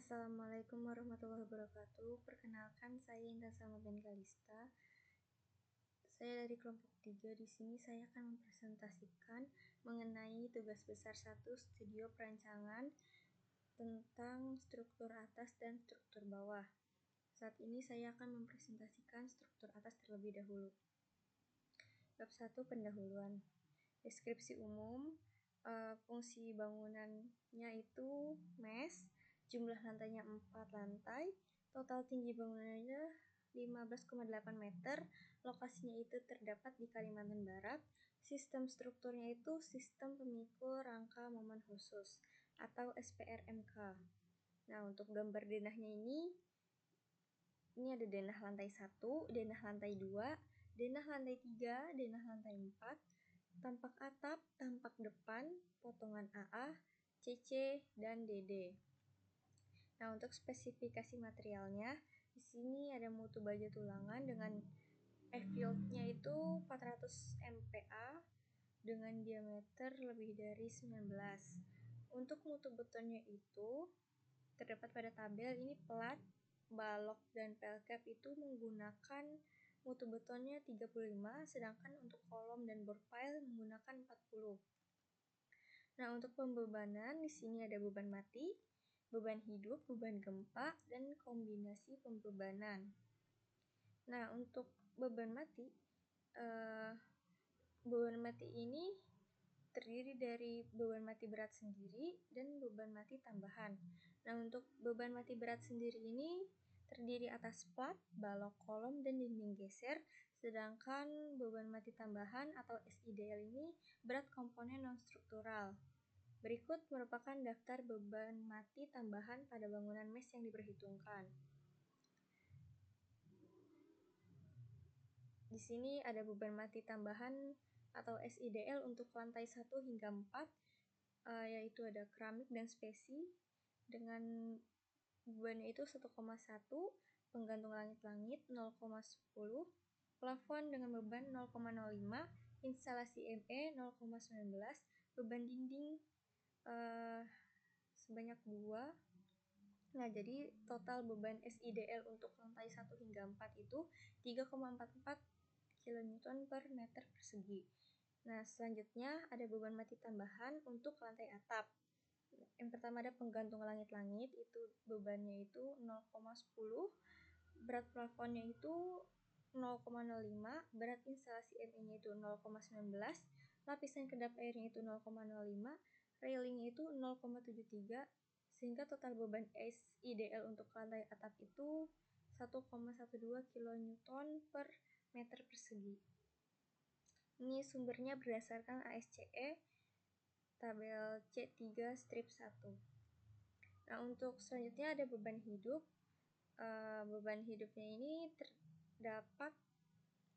Assalamualaikum warahmatullahi wabarakatuh. Perkenalkan, saya Intan Salma Ben Kalista. Saya dari kelompok 3. Di sini saya akan mempresentasikan mengenai tugas besar 1 studio perancangan tentang struktur atas dan struktur bawah. Saat ini saya akan mempresentasikan struktur atas terlebih dahulu. Bab 1, pendahuluan. Deskripsi umum. Fungsi bangunannya itu mes, jumlah lantainya 4 lantai, total tinggi bangunannya 15,8 meter, lokasinya itu terdapat di Kalimantan Barat, sistem strukturnya itu sistem pemikul rangka momen khusus atau SPRMK. Nah, untuk gambar denahnya ini ada denah lantai 1, denah lantai 2, denah lantai 3, denah lantai 4, tampak atap, tampak depan, potongan AA, CC, dan DD. Nah, untuk spesifikasi materialnya, di sini ada mutu baja tulangan dengan F-yield-nya itu 400 MPa dengan diameter lebih dari 19. Untuk mutu betonnya itu terdapat pada tabel. Ini plat, balok, dan pelcap itu menggunakan mutu betonnya 35, sedangkan untuk kolom dan bore pile menggunakan 40. Nah, untuk pembebanan di sini ada beban mati, beban hidup, beban gempa, dan kombinasi pembebanan. Nah, untuk beban mati ini terdiri dari beban mati berat sendiri dan beban mati tambahan. Nah, untuk beban mati berat sendiri ini terdiri atas plat, balok, kolom, dan dinding geser, sedangkan beban mati tambahan atau SIDL ini berat komponen non-struktural. Berikut merupakan daftar beban mati tambahan pada bangunan mes yang diperhitungkan. Di sini ada beban mati tambahan atau SIDL untuk lantai 1 hingga 4, yaitu ada keramik dan spesi dengan bebannya itu 1,1, penggantung langit-langit 0,10, plafon dengan beban 0,05, instalasi ME 0,19, beban dinding sebanyak 2. Nah, jadi total beban SIDL untuk lantai 1 hingga 4 itu 3,44 kN per meter persegi. Nah, selanjutnya ada beban mati tambahan untuk lantai atap. Yang pertama ada penggantung langit-langit, itu bebannya itu 0,10, berat plafonnya itu 0,05, berat instalasi ME-nya itu 0,19, lapisan kedap airnya itu 0,05, railingnya itu 0,73, sehingga total beban SIDL untuk lantai atap itu 1,12 kN per meter persegi. Ini sumbernya berdasarkan ASCE tabel C3 strip 1. Nah, untuk selanjutnya ada beban hidup. Beban hidupnya ini terdapat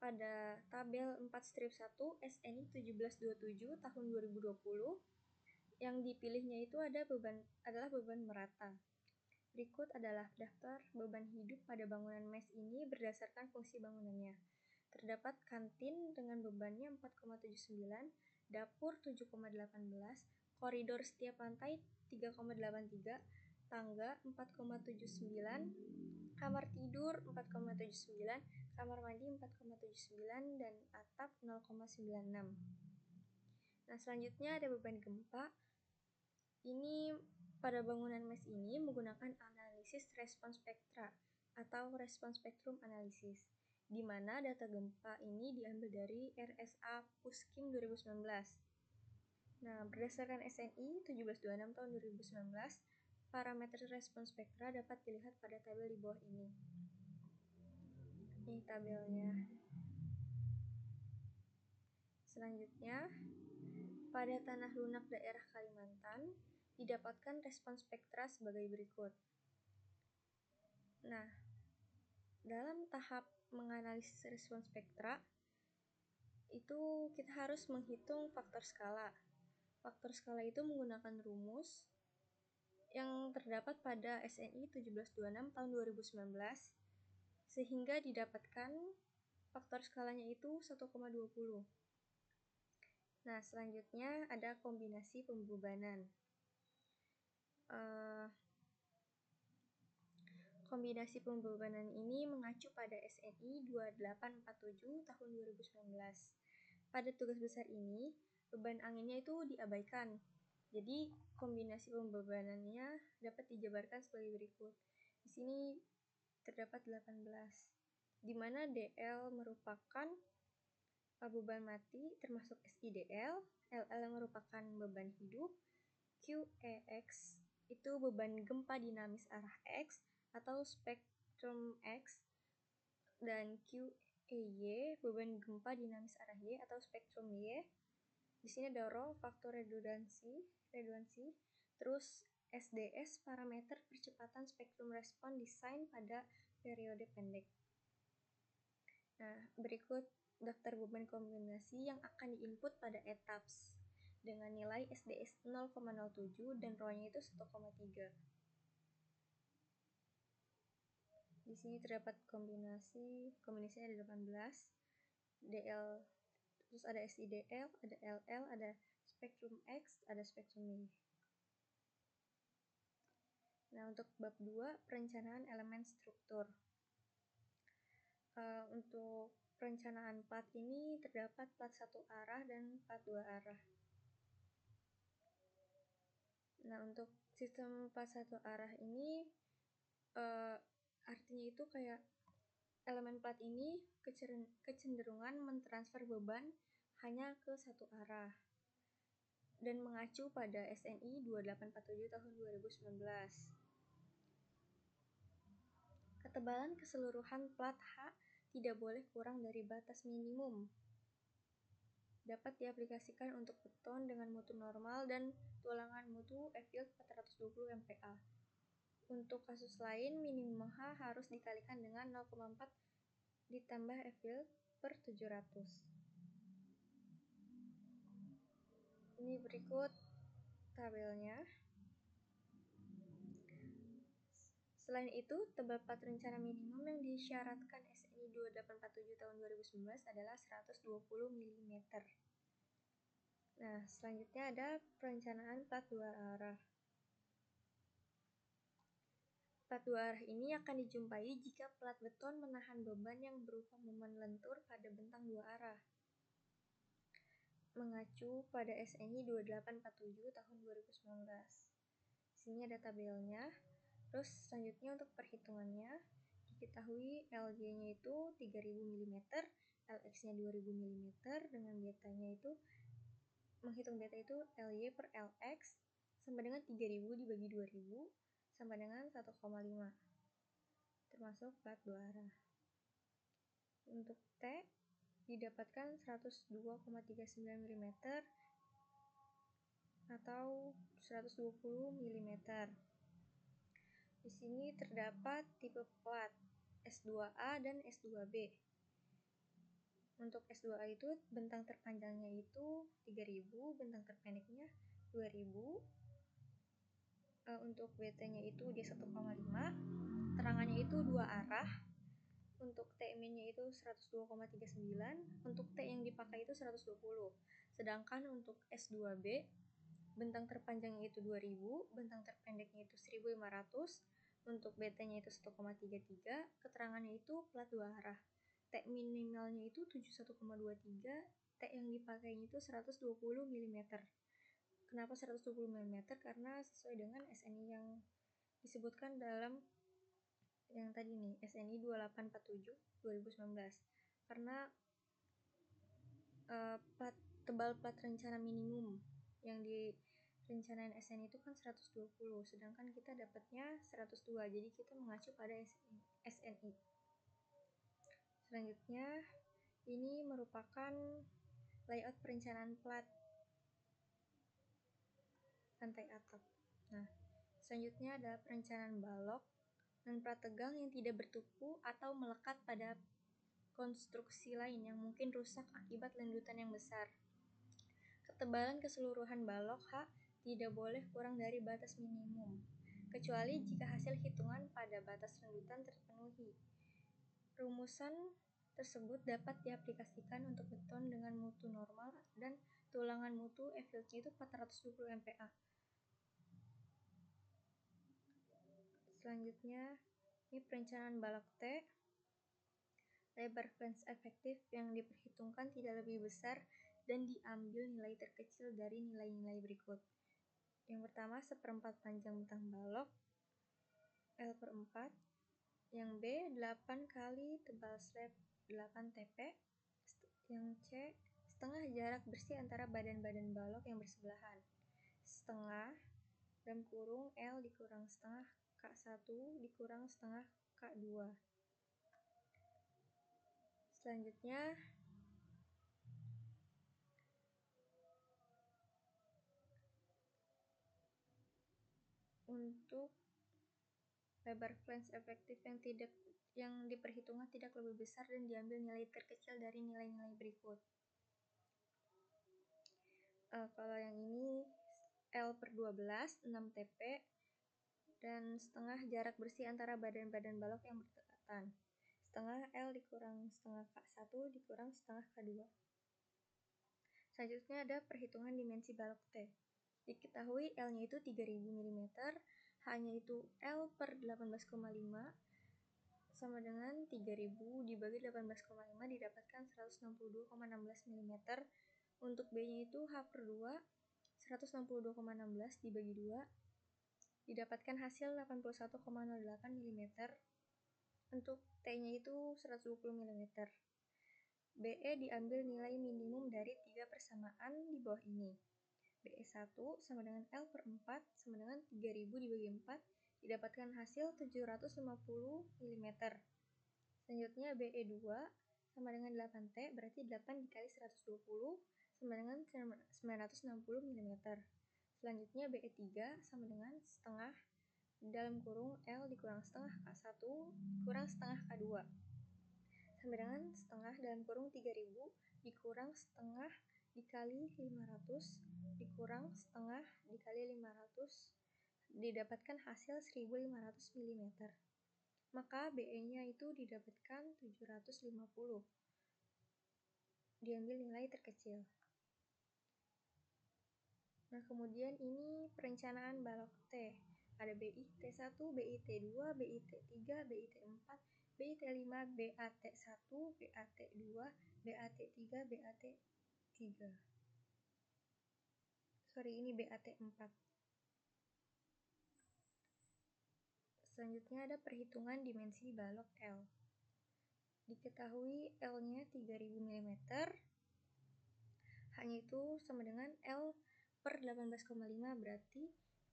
pada tabel 4 strip 1 SNI 1727 tahun 2020. Yang dipilihnya itu adalah beban merata. Berikut adalah daftar beban hidup pada bangunan mes ini berdasarkan fungsi bangunannya. Terdapat kantin dengan bebannya 4,79, dapur 7,18, koridor setiap lantai 3,83, tangga 4,79, kamar tidur 4,79, kamar mandi 4,79, dan atap 0,96. Nah, selanjutnya ada beban gempa. Ini pada bangunan mes ini menggunakan analisis respons spektra atau respons spektrum analisis, di mana data gempa ini diambil dari RSA Puskim 2019. Nah, berdasarkan SNI 1726 tahun 2019, parameter respons spektra dapat dilihat pada tabel di bawah ini. Ini tabelnya. Selanjutnya, pada tanah lunak daerah Kalimantan didapatkan respons spektra sebagai berikut. Nah, dalam tahap menganalisis respons spektra itu kita harus menghitung faktor skala. Faktor skala itu menggunakan rumus yang terdapat pada SNI 1726 tahun 2019, sehingga didapatkan faktor skalanya itu 1,20. Nah, selanjutnya ada kombinasi pembebanan. Kombinasi pembebanan ini mengacu pada SNI 2847 tahun 2019. Pada tugas besar ini, beban anginnya itu diabaikan. Jadi, kombinasi pembebanannya dapat dijabarkan sebagai berikut. Di sini terdapat 18, di mana DL merupakan beban mati termasuk SIDL, LL merupakan beban hidup, QEX itu beban gempa dinamis arah X atau spektrum X, dan QEY beban gempa dinamis arah Y atau spektrum Y. Di sini ada rho faktor redundansi, terus SDS parameter percepatan spektrum respon desain pada periode pendek. Nah, berikut daftar beban kombinasi yang akan diinput pada etaps dengan nilai SDS 0,07 dan rho-nya itu 1,3. Di sini terdapat kombinasinya ada 18, DL, terus ada SIDL, ada LL, ada spektrum X, ada spektrum Y. Nah, untuk bab 2, perencanaan elemen struktur. Untuk perencanaan plat ini terdapat plat satu arah dan plat dua arah. Nah, untuk sistem plat satu arah ini artinya itu kayak elemen plat ini kecenderungan mentransfer beban hanya ke satu arah dan mengacu pada SNI 2847 tahun 2019. Ketebalan keseluruhan plat H tidak boleh kurang dari batas minimum. Dapat diaplikasikan untuk beton dengan mutu normal dan tulangan mutu F-yield 420 MPa. Untuk kasus lain, minimum H harus dikalikan dengan 0,4 ditambah F-yield per 700. Ini berikut tabelnya. Selain itu, tebal plat rencana minimum yang disyaratkan SNI 2847 tahun 2019 adalah 120 mm. Nah, selanjutnya ada perencanaan plat dua arah. Plat dua arah ini akan dijumpai jika plat beton menahan beban yang berupa momen lentur pada bentang dua arah. Mengacu pada SNI 2847 tahun 2019. Sini ada tabelnya. Terus selanjutnya untuk perhitungannya, diketahui LJ-nya itu 3000 mm, LX-nya 2000 mm, dengan betanya itu, menghitung beta itu LY per LX sama dengan 3000 dibagi 2000 sama dengan 1,5, termasuk plat dua arah. Untuk T didapatkan 102,39 mm atau 120 mm. Di sini terdapat tipe plat S2A dan S2B. Untuk S2A itu bentang terpanjangnya itu 3000, bentang terpendeknya 2000. Untuk BT-nya itu dia 1,5, terangannya itu dua arah. Untuk T-min-nya itu 102,39, untuk T yang dipakai itu 120. Sedangkan untuk S2B, bentang terpanjangnya itu 2000, bentang terpendeknya itu 1500, untuk BT-nya itu 1,33, keterangannya itu plat dua arah. T minimalnya itu 71,23, T yang dipakainya itu 120 mm. Kenapa 120 mm? Karena sesuai dengan SNI yang disebutkan dalam yang tadi nih, SNI 2847 2019. Karena tebal plat rencana minimum yang di rencanain SNI itu kan 120, sedangkan kita dapatnya 102, jadi kita mengacu pada SNI. Selanjutnya, ini merupakan layout perencanaan plat lantai atap. Nah, selanjutnya ada perencanaan balok dan plat tegang yang tidak bertupu atau melekat pada konstruksi lain yang mungkin rusak akibat lendutan yang besar. Ketebalan keseluruhan balok H tidak boleh kurang dari batas minimum, kecuali jika hasil hitungan pada batas lendutan terpenuhi. Rumusan tersebut dapat diaplikasikan untuk beton dengan mutu normal dan tulangan mutu F-yield-nya itu 420 MPa. Selanjutnya, Ini perencanaan balok T. Lebar flange efektif yang diperhitungkan tidak lebih besar dan diambil nilai terkecil dari nilai-nilai berikut. Yang pertama, seperempat panjang bentang balok L/4. Yang B, 8 kali tebal slab 8 TP. Yang C, setengah jarak bersih antara badan-badan balok yang bersebelahan. Setengah dalam kurung L dikurang setengah K1 dikurang setengah K2. Selanjutnya, untuk lebar flange efektif yang diperhitungkan tidak lebih besar dan diambil nilai terkecil dari nilai-nilai berikut. Kalau yang ini L/12 6 TP dan setengah jarak bersih antara badan-badan balok yang berdekatan. Setengah L dikurang setengah K1 dikurang setengah K2. Selanjutnya ada perhitungan dimensi balok T. Diketahui L-nya itu 3000 mm, H-nya itu L/18,5 sama dengan 3000 dibagi 18,5 didapatkan 162,16 mm. Untuk B-nya itu H/2 162,16 dibagi 2 didapatkan hasil 81,08 mm. Untuk T-nya itu 120 mm. BE diambil nilai minimum dari 3 persamaan di bawah ini. BE1 sama dengan L/4 sama dengan 3000 dibagi 4 didapatkan hasil 750 mm. Selanjutnya BE2 sama dengan 8T berarti 8 dikali 120 sama dengan 960 mm. Selanjutnya BE3 sama dengan setengah dalam kurung L dikurang setengah K1 dikurang setengah K2 sama dengan setengah dalam kurung 3000 dikurang setengah dikali 500 dikurang setengah dikali 500 didapatkan hasil 1500 mm. Maka BE-nya itu didapatkan 750. Diambil nilai terkecil. Nah, kemudian ini perencanaan balok T. Ada BI T1, BI T2, BI T3, BI T4, BI T5, BAT1, BAT2, BAT3, BAT3. Ini BAT4. Selanjutnya ada perhitungan dimensi balok L. Diketahui L-nya 3000 mm, H-nya itu sama dengan L/18,5 berarti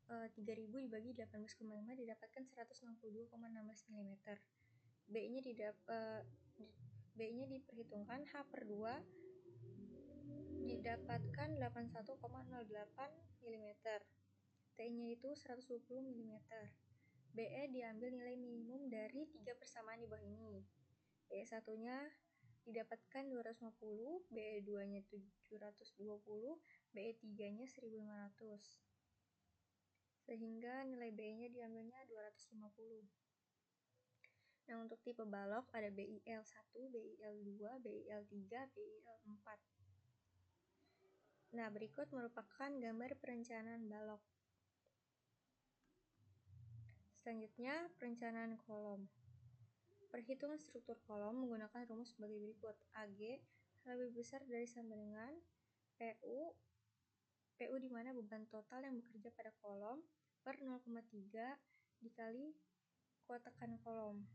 3000 dibagi 18,5 didapatkan 162,16 mm. B-nya diperhitungkan H/2 didapatkan 81,08 mm. T-nya itu 120 mm. BE diambil nilai minimum dari 3 persamaan di bawah ini. BE1-nya didapatkan 250, BE2-nya 720, BE3-nya 1500. Sehingga nilai BE-nya diambilnya 250. Nah, untuk tipe balok ada BIL1, BIL2, BIL3, BIL4. Nah, berikut merupakan gambar perencanaan balok. Selanjutnya, perencanaan kolom. Perhitungan struktur kolom menggunakan rumus sebagai berikut. AG lebih besar dari sama dengan PU di mana beban total yang bekerja pada kolom per 0,3 dikali kuat tekan kolom.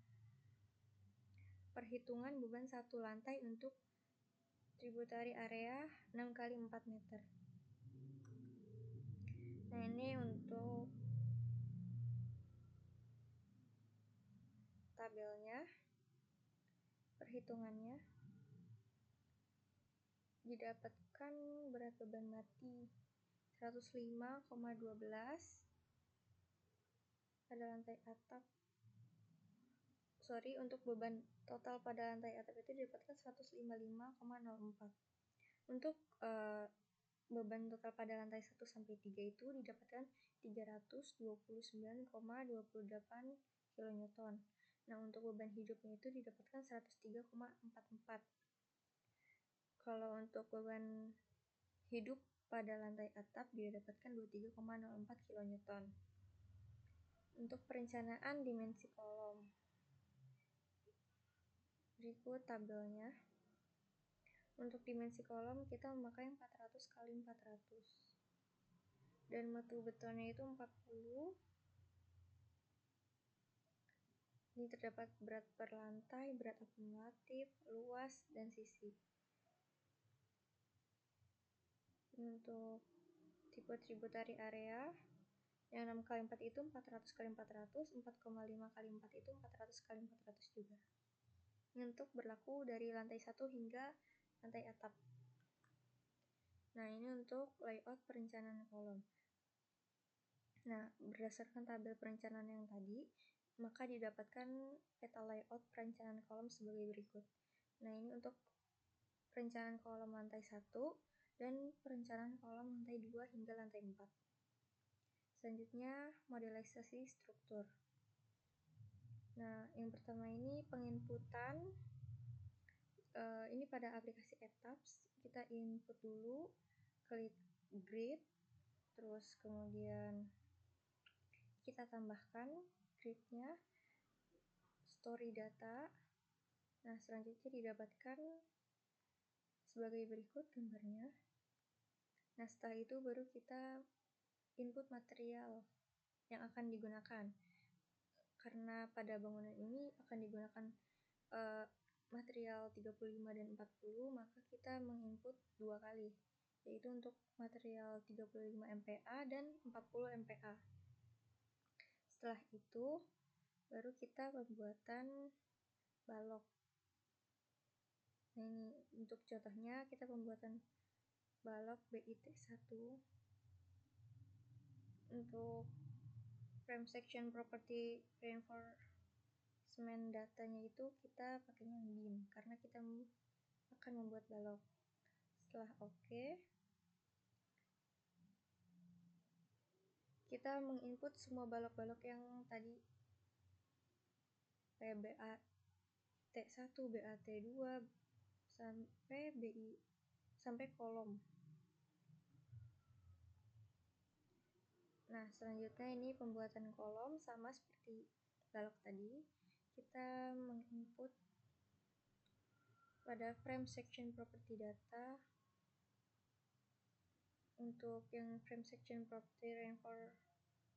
Perhitungan beban satu lantai untuk tributary area 6 kali 4 meter. Nah, ini untuk tabelnya, perhitungannya didapatkan berat beban mati 105,12 pada lantai atap. Untuk beban total pada lantai atap itu didapatkan 155,04. Untuk beban total pada lantai 1 sampai 3 itu didapatkan 329,28 kN. Nah, untuk beban hidupnya itu didapatkan 103,44. Kalau untuk beban hidup pada lantai atap didapatkan 23,04 kN. Untuk perencanaan dimensi kolom. Berikut tabelnya. Untuk dimensi kolom kita memakai 400 x 400. Dan mutu betonnya itu 40. Ini terdapat berat per lantai, berat akumulatif, luas, dan sisi. Untuk tipe tributary area, yang 6 x 4 itu 400 x 400, 4,5 x 4 itu 400 x 400 juga. Ini untuk berlaku dari lantai 1 hingga lantai atap. Nah, ini untuk layout perencanaan kolom. Nah, berdasarkan tabel perencanaan yang tadi, maka didapatkan peta layout perencanaan kolom sebagai berikut. Nah, ini untuk perencanaan kolom lantai 1 dan perencanaan kolom lantai 2 hingga lantai 4. Selanjutnya, modelisasi struktur. Nah, yang pertama ini penginputan. Ini pada aplikasi Etaps, kita input dulu, klik grid, terus kemudian kita tambahkan gridnya, story data. Nah, selanjutnya didapatkan sebagai berikut gambarnya. Nah, setelah itu baru kita input material yang akan digunakan. Karena pada bangunan ini akan digunakan material 35 dan 40, maka kita menginput 2 kali, yaitu untuk material 35 MPa dan 40 MPa. Setelah itu baru kita pembuatan balok. Nah, ini untuk contohnya kita pembuatan balok BIT1. Untuk frame section property reinforcement datanya itu kita pakainya beam karena kita akan membuat balok. Setelah oke, kita menginput semua balok-balok yang tadi, kayak BAT1, BAT2 sampai kolom. Nah, selanjutnya ini pembuatan kolom sama seperti balok tadi. Kita menginput pada frame section property data. Untuk yang frame section property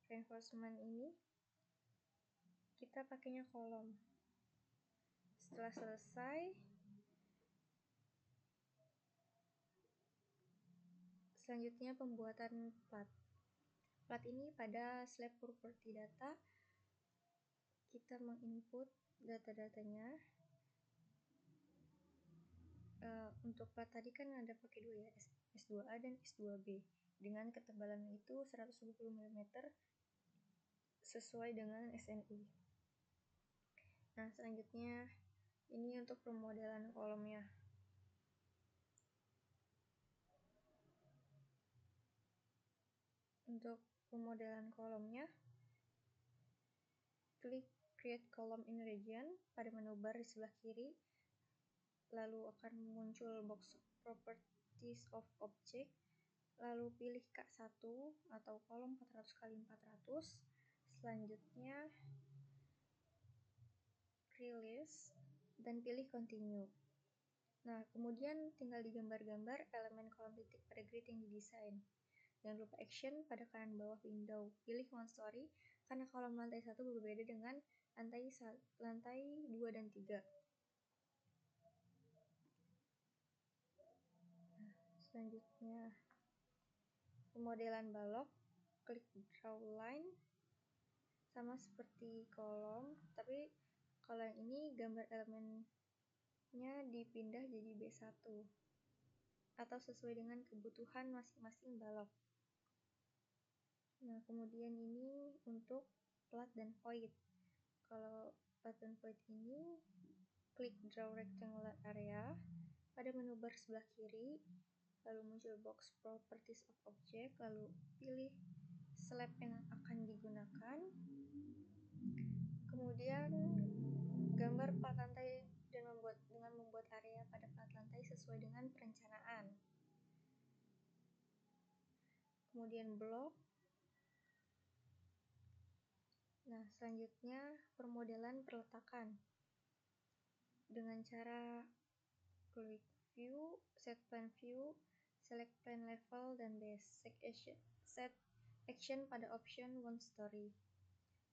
reinforcement ini kita pakainya kolom. Setelah selesai, selanjutnya pembuatan plat. Plat ini pada slab property data kita menginput data-datanya. Untuk plat tadi kan ada pakai 2 ya, S2A dan S2B. Dengan ketebalan itu 120 mm sesuai dengan SNI. Nah, selanjutnya ini untuk pemodelan kolomnya. Untuk pemodelan kolomnya, klik Create Column in Region pada menu bar di sebelah kiri, lalu akan muncul box Properties of Object, lalu pilih K1 atau kolom 400 x 400, selanjutnya Release, dan pilih Continue. Nah, kemudian tinggal digambar-gambar elemen kolom titik pada grid yang didesain. Jangan lupa action pada kanan bawah window. Pilih one story karena kolom lantai 1 berbeda dengan lantai 2 dan 3. Nah, selanjutnya pemodelan balok, klik draw line. Sama seperti kolom, tapi kalau yang ini gambar elemennya dipindah jadi B1 atau sesuai dengan kebutuhan masing-masing balok. Nah, kemudian ini untuk plat dan void. Kalau plat dan void ini, klik draw rectangular area pada menu bar sebelah kiri, lalu muncul box properties of object, lalu pilih slab yang akan digunakan, kemudian gambar plat lantai dengan membuat area pada plat lantai sesuai dengan perencanaan. Kemudian blok. Nah, selanjutnya permodelan perletakan. dengan cara klik view, set plan view, select plan level, dan base. Set action pada option one story.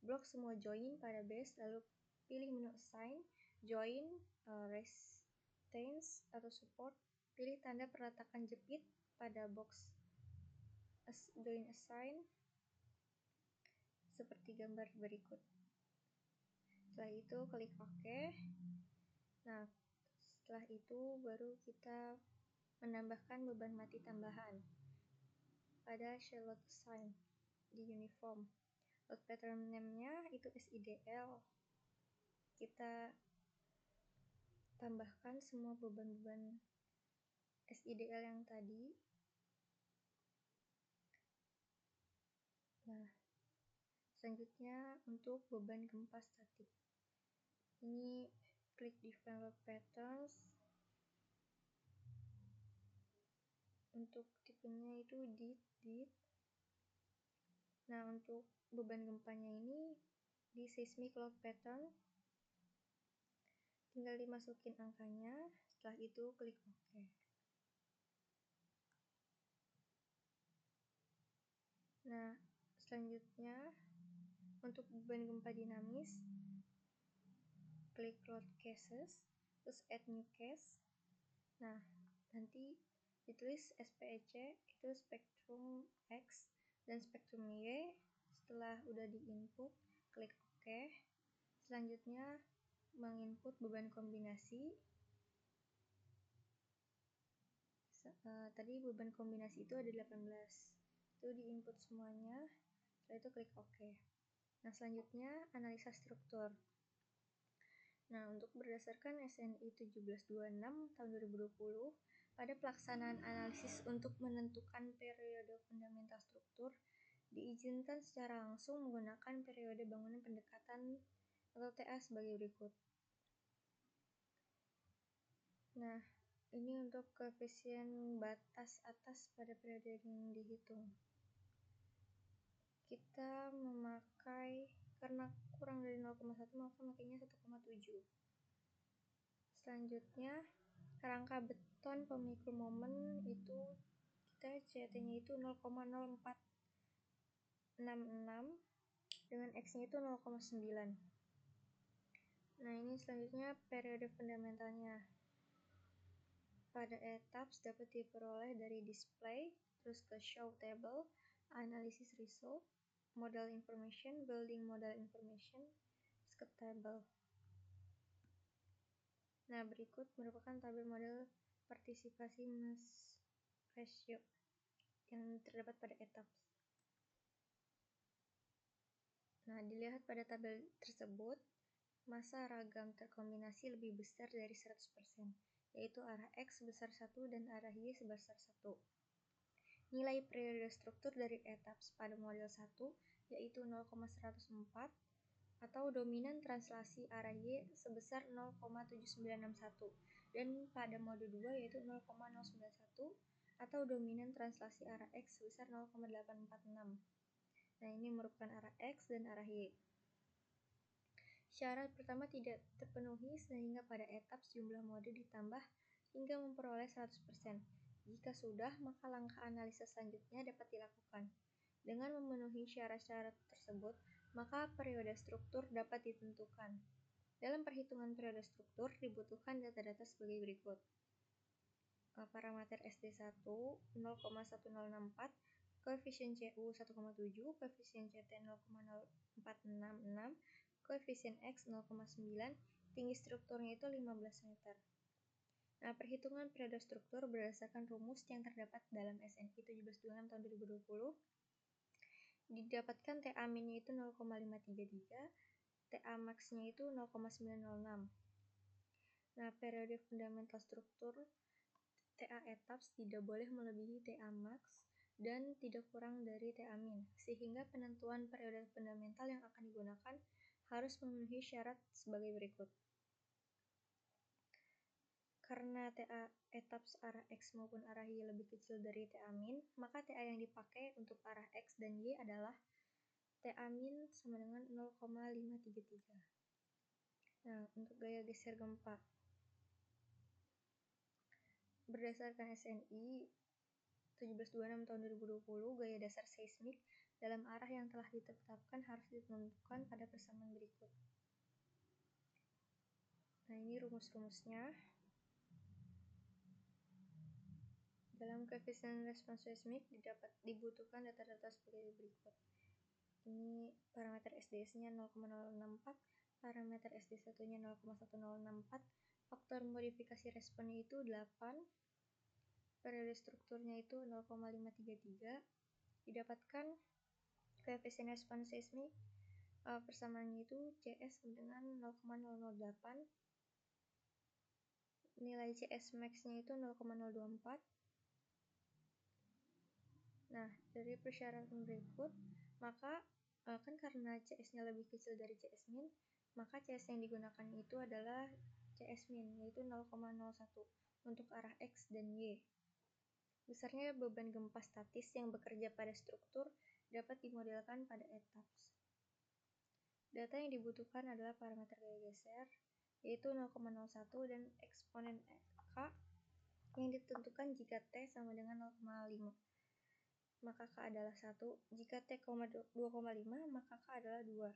Blok semua join pada base, lalu pilih menu assign, join, restraints atau support. Pilih tanda perletakan jepit pada box join assign seperti gambar berikut. Setelah itu klik OK. Nah, setelah itu baru kita menambahkan beban mati tambahan pada shell load assign di uniform. Load pattern name-nya itu SIDL. Kita tambahkan semua beban-beban SIDL yang tadi. Nah, selanjutnya untuk beban gempa statik. Ini klik define load patterns. Untuk tipenya itu DIT. Nah, untuk beban gempanya ini di seismic load pattern. Tinggal dimasukin angkanya, setelah itu klik OK. Nah, selanjutnya untuk beban gempa dinamis, klik load cases, terus add new case. Nah, nanti ditulis SPEC itu spektrum X dan spektrum Y. Setelah udah di input, klik OK. Selanjutnya menginput beban kombinasi. Tadi beban kombinasi itu ada 18. Itu di input semuanya. Setelah itu klik OK. Nah, selanjutnya analisa struktur. Nah, untuk berdasarkan SNI 1726 tahun 2020, pada pelaksanaan analisis untuk menentukan periode fundamental struktur, diizinkan secara langsung menggunakan periode bangunan pendekatan atau TA sebagai berikut. Nah, ini untuk koefisien batas atas pada periode yang dihitung. Kita memakai, karena kurang dari 0,1 maka makanya 1,7. Selanjutnya, kerangka beton pemikul momen itu kita CT-nya itu 0,0466 dengan X-nya itu 0,9. Nah, ini selanjutnya periode fundamentalnya. Pada etaps dapat diperoleh dari display, terus ke show table, analysis result, model information, building model information, ke table. Nah, berikut merupakan tabel model partisipasi mass ratio yang terdapat pada etaps. Nah, dilihat pada tabel tersebut, massa ragam terkombinasi lebih besar dari 100%, yaitu arah X sebesar 1 dan arah Y sebesar 1. Nilai periode struktur dari etaps pada model 1 yaitu 0,104 atau dominan translasi arah Y sebesar 0,7961 dan pada mode 2 yaitu 0,091 atau dominan translasi arah X sebesar 0,846. Nah, ini merupakan arah X dan arah Y. Syarat pertama tidak terpenuhi sehingga pada etaps jumlah mode ditambah hingga memperoleh 100%. Jika sudah, maka langkah analisa selanjutnya dapat dilakukan. Dengan memenuhi syarat-syarat tersebut, maka periode struktur dapat ditentukan. Dalam perhitungan periode struktur dibutuhkan data-data sebagai berikut. Parameter SD1 0,1064, koefisien CU 1,7, koefisien CT 0,0466, koefisien X 0,9, tinggi strukturnya itu 15 meter. Nah, perhitungan periode struktur berdasarkan rumus yang terdapat dalam SNI 1726 tahun 2020. Didapatkan TA min-nya itu 0,533, TA max-nya itu 0,906. Nah, periode fundamental struktur TA etaps tidak boleh melebihi TA max dan tidak kurang dari TA min, sehingga penentuan periode fundamental yang akan digunakan harus memenuhi syarat sebagai berikut. Karena TA etaps arah X maupun arah Y lebih kecil dari TA min, maka TA yang dipakai untuk arah X dan Y adalah TA min sama dengan 0,533. Nah, untuk gaya geser gempa. Berdasarkan SNI 1726 tahun 2020, gaya dasar seismik dalam arah yang telah ditetapkan harus ditentukan pada persamaan berikut. Nah, ini rumus-rumusnya. Dalam koefisien respons seismik dibutuhkan data-data sebagai berikut. Ini parameter SDS-nya 0,064, parameter SD1-nya 0,1064, faktor modifikasi responnya itu 8, periode strukturnya itu 0,533, didapatkan koefisien respons seismik persamaannya itu CS dengan 0,008, nilai CS max-nya itu 0,024. Nah, dari persyaratan berikut, maka kan karena CS-nya lebih kecil dari CS min, maka CS yang digunakan itu adalah CS min, yaitu 0,01 untuk arah X dan Y. Besarnya beban gempa statis yang bekerja pada struktur dapat dimodelkan pada etaps. Data yang dibutuhkan adalah parameter gaya geser, yaitu 0,01 dan eksponen K yang ditentukan jika T sama dengan 0,5. Maka K adalah 1. Jika T 2,5, maka K adalah 2.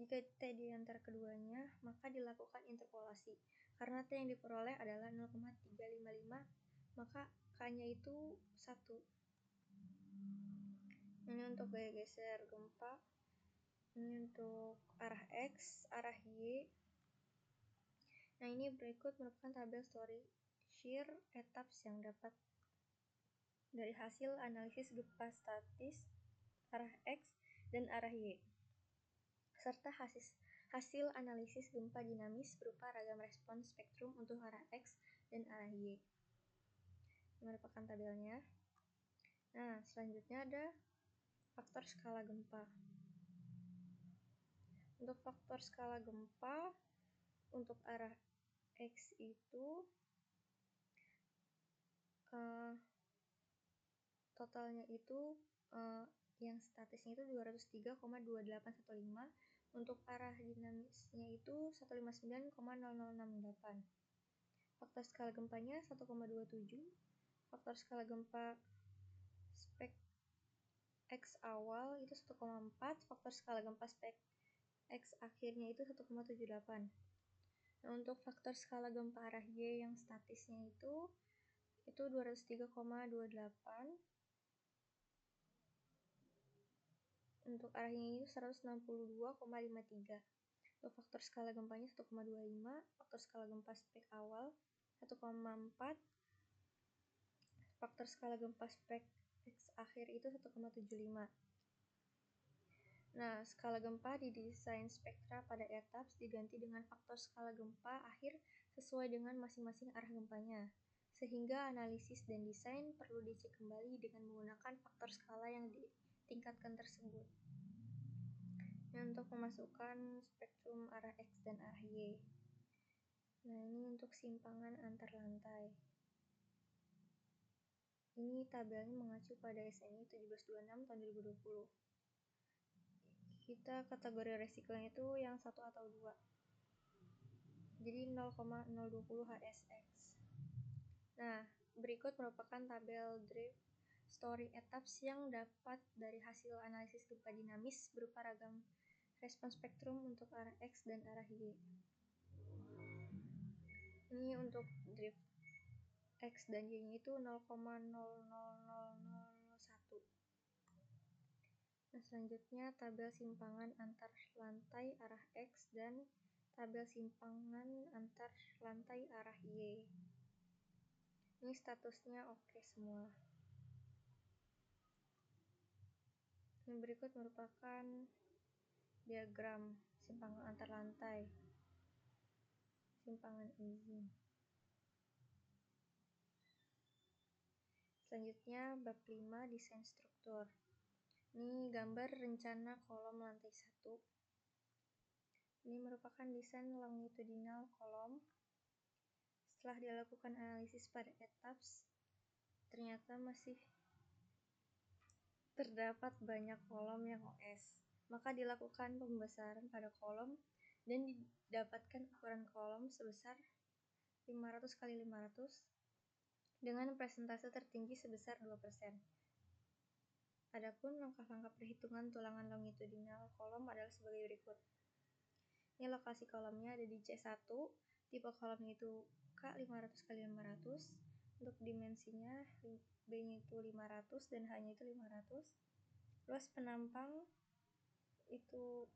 Jika T di antara keduanya, maka dilakukan interpolasi. Karena T yang diperoleh adalah 0,355, maka K-nya itu 1. Ini untuk gaya geser gempa. Ini untuk arah X, arah Y. Nah, ini berikut merupakan tabel story shear etaps yang dapat dari hasil analisis gempa statis arah X dan arah Y, serta hasil analisis gempa dinamis berupa ragam respons spektrum untuk arah X dan arah Y. Ini merupakan tabelnya. Nah, selanjutnya ada faktor skala gempa. Untuk faktor skala gempa untuk arah X itu totalnya itu yang statisnya itu 203,2815, untuk arah dinamisnya itu 159,0068. Faktor skala gempanya 1,27, faktor skala gempa spek X awal itu 1,4, faktor skala gempa spek X akhirnya itu 1,78. Nah, untuk faktor skala gempa arah Y yang statisnya itu 203,28. Untuk arahnya itu 162,53. Untuk faktor skala gempanya 1,25, faktor skala gempa spek awal 1,4, faktor skala gempa spek X akhir itu 1,75. Nah, skala gempa didesain spektra pada etaps diganti dengan faktor skala gempa akhir sesuai dengan masing-masing arah gempanya, sehingga analisis dan desain perlu dicek kembali dengan menggunakan faktor skala yang ditingkatkan tersebut. Ini untuk memasukkan spektrum arah X dan arah Y. Nah, ini untuk simpangan antar lantai. Ini tabelnya mengacu pada SNI 1726 tahun 2020. Kita kategori resikonya itu yang 1 atau 2. Jadi 0,020 HSX. Nah, berikut merupakan tabel drift story etaps yang dapat dari hasil analisis gempa dinamis berupa ragam respons spektrum untuk arah X dan arah Y. Ini untuk drift X dan Y itu 0,00001. Nah, selanjutnya tabel simpangan antar lantai arah X dan tabel simpangan antar lantai arah Y. Ini statusnya oke semua. Yang berikut merupakan diagram simpangan antar lantai, simpangan izin. Selanjutnya bab 5 desain struktur. Ini gambar rencana kolom lantai 1. Ini merupakan desain longitudinal kolom. Setelah dilakukan analisis pada etaps, ternyata masih terdapat banyak kolom yang OS. Maka dilakukan pembesaran pada kolom dan didapatkan ukuran kolom sebesar 500 kali 500 dengan persentase tertinggi sebesar 2%. Adapun langkah-langkah perhitungan tulangan longitudinal kolom adalah sebagai berikut. Ini lokasi kolomnya ada di C1, tipe kolomnya itu K 500 kali 500, untuk dimensinya B-nya itu 500 dan H-nya itu 500. Luas penampang itu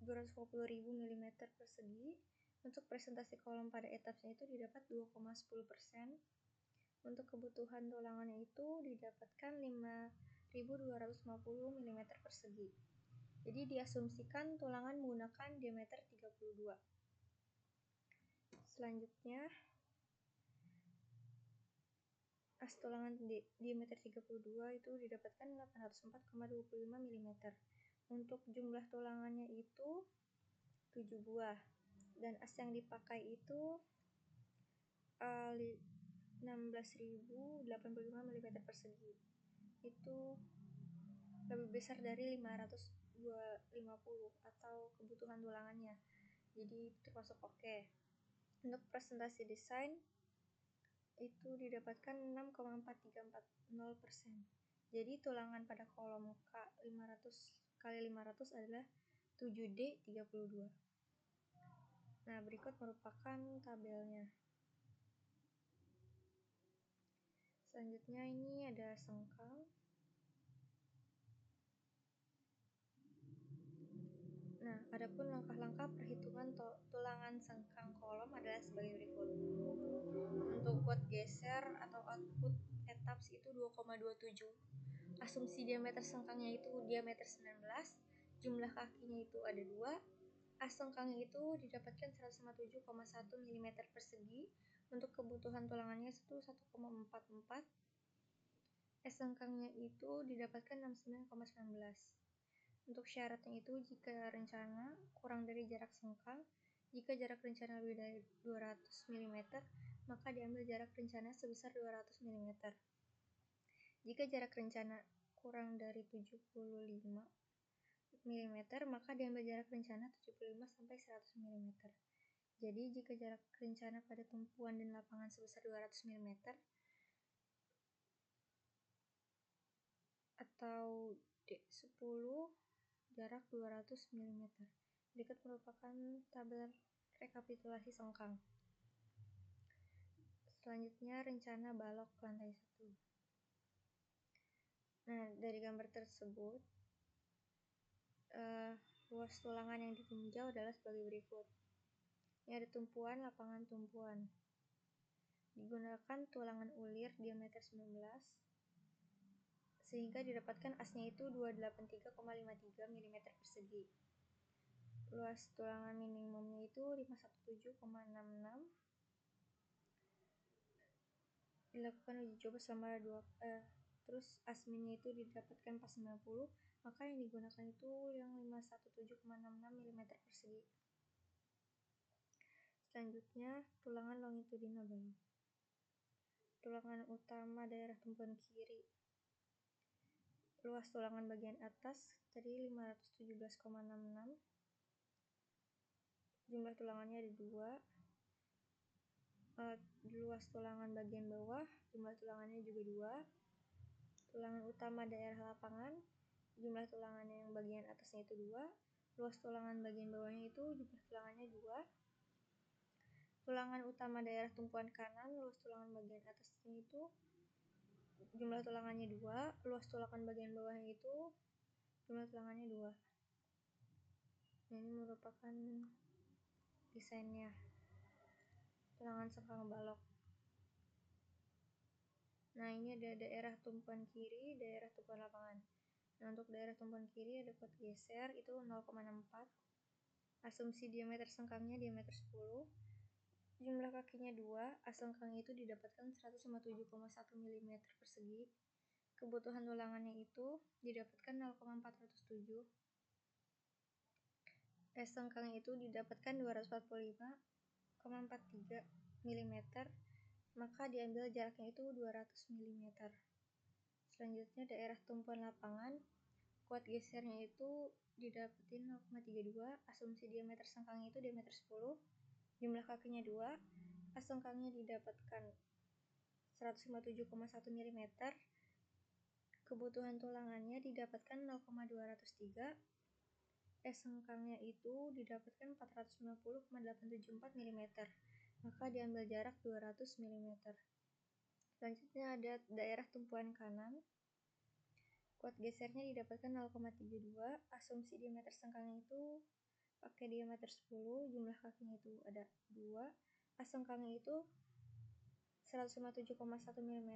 250.000 mm persegi. Untuk presentasi kolom pada etapnya itu didapat 2,10%. Untuk kebutuhan tulangannya itu didapatkan 5.250 mm persegi. Jadi diasumsikan tulangan menggunakan diameter 32. Selanjutnya, as tulangan diameter 32 itu didapatkan 804,25 mm. Untuk jumlah tulangannya itu 7 buah. Dan as yang dipakai itu 16.085 mm persegi. Itu lebih besar dari 550 atau kebutuhan tulangannya. Jadi termasuk oke. Untuk presentasi desain itu didapatkan 6,4340%. Jadi tulangan pada kolom K 500 kali 500 adalah 7D32. Nah, berikut merupakan tabelnya. Selanjutnya ini ada sengkang. Nah, adapun langkah-langkah perhitungan tulangan sengkang kolom adalah sebagai berikut. Untuk kuat geser atau output etaps itu 2,27. Asumsi diameter sengkangnya itu diameter 19, jumlah kakinya itu ada 2. As sengkangnya itu didapatkan 157,1 mm persegi. Untuk kebutuhan tulangannya itu 1,44. S sengkangnya itu didapatkan 69,19. Untuk syaratnya itu jika rencana kurang dari jarak sengkang, jika jarak rencana lebih dari 200 mm, maka diambil jarak rencana sebesar 200 mm. Jika jarak rencana kurang dari 75 mm, maka diambil jarak rencana 75 sampai 100 mm. Jadi jika jarak rencana pada tumpuan dan lapangan sebesar 200 mm atau D10 jarak 200 mm. Berikut merupakan tabel rekapitulasi sengkang. Selanjutnya rencana balok lantai 1. Nah, dari gambar tersebut luas tulangan yang ditinjau adalah sebagai berikut. Ini ada tumpuan, lapangan tumpuan. Digunakan tulangan ulir diameter 19 sehingga didapatkan asnya itu 283,53 mm persegi. Luas tulangan minimumnya itu 517,66. Dilakukan uji coba selama terus asminnya itu didapatkan pas 90, maka yang digunakan itu yang 517,66 mm persegi. Selanjutnya tulangan longitudinal balok. Tulangan utama daerah tumpuan kiri. Luas tulangan bagian atas tadi 517,66. Jumlah tulangannya ada 2. Luas tulangan bagian bawah, jumlah tulangannya juga 2. Tulangan utama daerah lapangan, jumlah tulangannya yang bagian atasnya itu 2. Luas tulangan bagian bawahnya itu jumlah tulangannya 2. Tulangan utama daerah tumpuan kanan, luas tulangan bagian atasnya itu jumlah tulangannya 2. Luas tulangan bagian bawahnya itu jumlah tulangannya 2. Nah, ini merupakan desainnya tulangan sengkang balok. Nah, ini ada daerah tumpuan kiri, daerah tumpuan lapangan. Nah, untuk daerah tumpuan kiri ada kuat geser itu 0,64. Asumsi diameter sengkangnya diameter 10. Jumlah kakinya 2. As sengkangnya itu didapatkan 157,1 mm persegi. Kebutuhan tulangannya itu didapatkan 0,407. S sengkangnya itu didapatkan 245,43 mm, maka diambil jaraknya itu 200 mm. Selanjutnya daerah tumpuan lapangan, kuat gesernya itu didapetin 0,32. Asumsi diameter sengkangnya itu diameter 10. Jumlah kakinya 2. sengkangnya didapatkan 157,1 mm, kebutuhan tulangannya didapatkan 0,203, sengkangnya itu didapatkan 490,874 mm, maka diambil jarak 200 mm. Selanjutnya ada daerah tumpuan kanan. Kuat gesernya didapatkan 0,32, asumsi diameter sengkangnya itu pakai diameter 10, jumlah kakinya itu ada 2, sengkangnya itu 157,1 mm,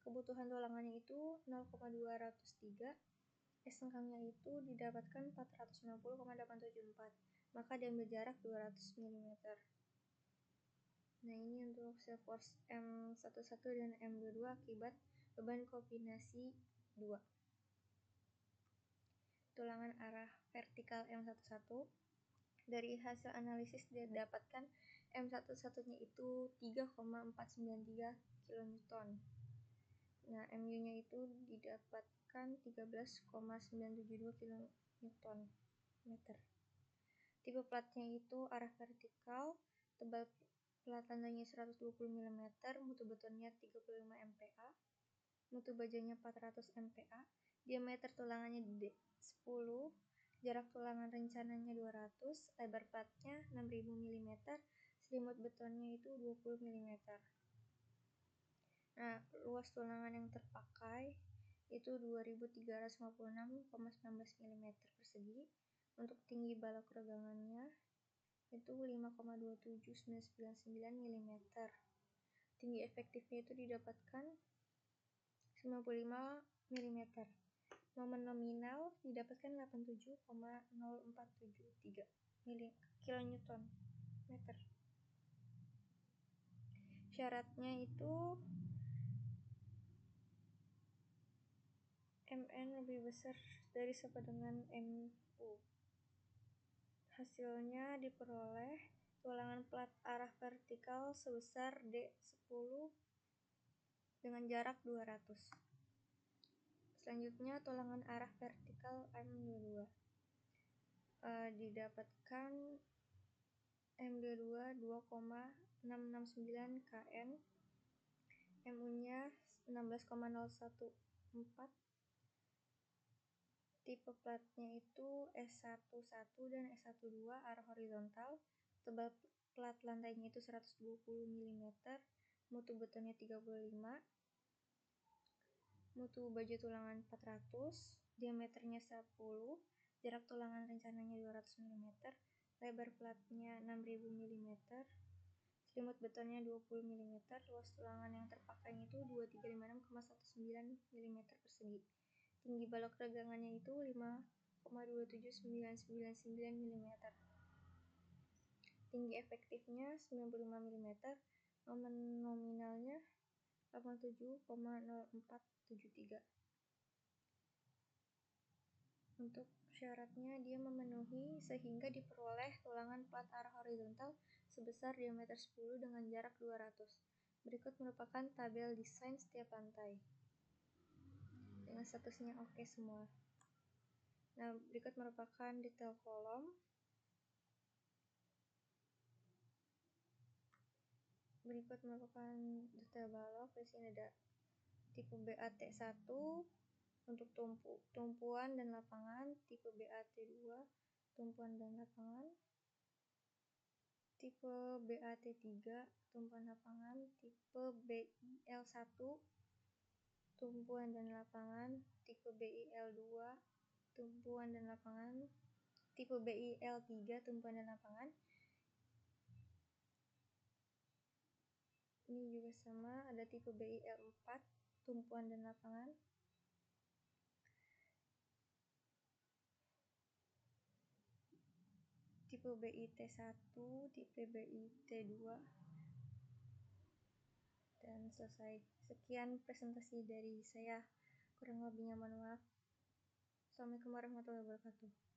kebutuhan tulangannya itu 0,203, sengkangnya itu didapatkan 490,874, maka diambil jarak 200 mm. Nah, ini untuk self force M11 dan M22 akibat beban kombinasi 2. Tulangan arah vertikal M11. Dari hasil analisis didapatkan M11-nya itu 3,493 kN. Nah, MU-nya itu didapatkan 13,972 kN. Tipe platnya itu arah vertikal, tebal plat landainya 120 mm, mutu betonnya 35 MPa, mutu bajanya 400 MPa, diameter tulangannya 10, jarak tulangan rencananya 200, lebar platnya 6000 mm, selimut betonnya itu 20 mm. Nah, luas tulangan yang terpakai itu 2356,19 mm persegi. Untuk tinggi balok regangannya itu 5,27999 mm. Tinggi efektifnya itu didapatkan 95 mm. Momen nominal didapatkan 87,0473 kN. Syaratnya itu MN lebih besar dari sama dengan MU. Hasilnya diperoleh tulangan plat arah vertikal sebesar D10 dengan jarak 200. Selanjutnya tulangan arah vertikal M22. Didapatkan M22 2,669 kN, MU-nya 16,014. Tipe platnya itu S11 dan S12 arah horizontal, tebal plat lantainya itu 120 mm, mutu betonnya 35, mutu baja tulangan 400, diameternya 10, jarak tulangan rencananya 200 mm, lebar platnya 6000 mm, selimut betonnya 20 mm, luas tulangan yang terpakainya itu 2356,19 mm persegi. Tinggi balok regangannya itu 5,27999 mm. Tinggi efektifnya 95 mm. Momen nominalnya 87,0473. Untuk syaratnya dia memenuhi sehingga diperoleh tulangan plat arah horizontal sebesar diameter 10 dengan jarak 200. Berikut merupakan tabel desain setiap lantai. Dengan statusnya oke semua. Nah, berikut merupakan detail kolom. Berikut merupakan detail balok. Di sini ada tipe BAT1 untuk tumpuan dan lapangan, tipe BAT2 tumpuan dan lapangan, tipe BAT3 tumpuan lapangan, tipe BIL1 tumpuan dan lapangan, tipe BIL2 tumpuan dan lapangan, tipe BIL3 tumpuan dan lapangan. Ini juga sama, ada tipe BIL4 tumpuan dan lapangan, tipe BIT1, tipe BIT2, dan selesai. Sekian presentasi dari saya, kurang lebihnya mohon maaf. Assalamualaikum warahmatullahi wabarakatuh.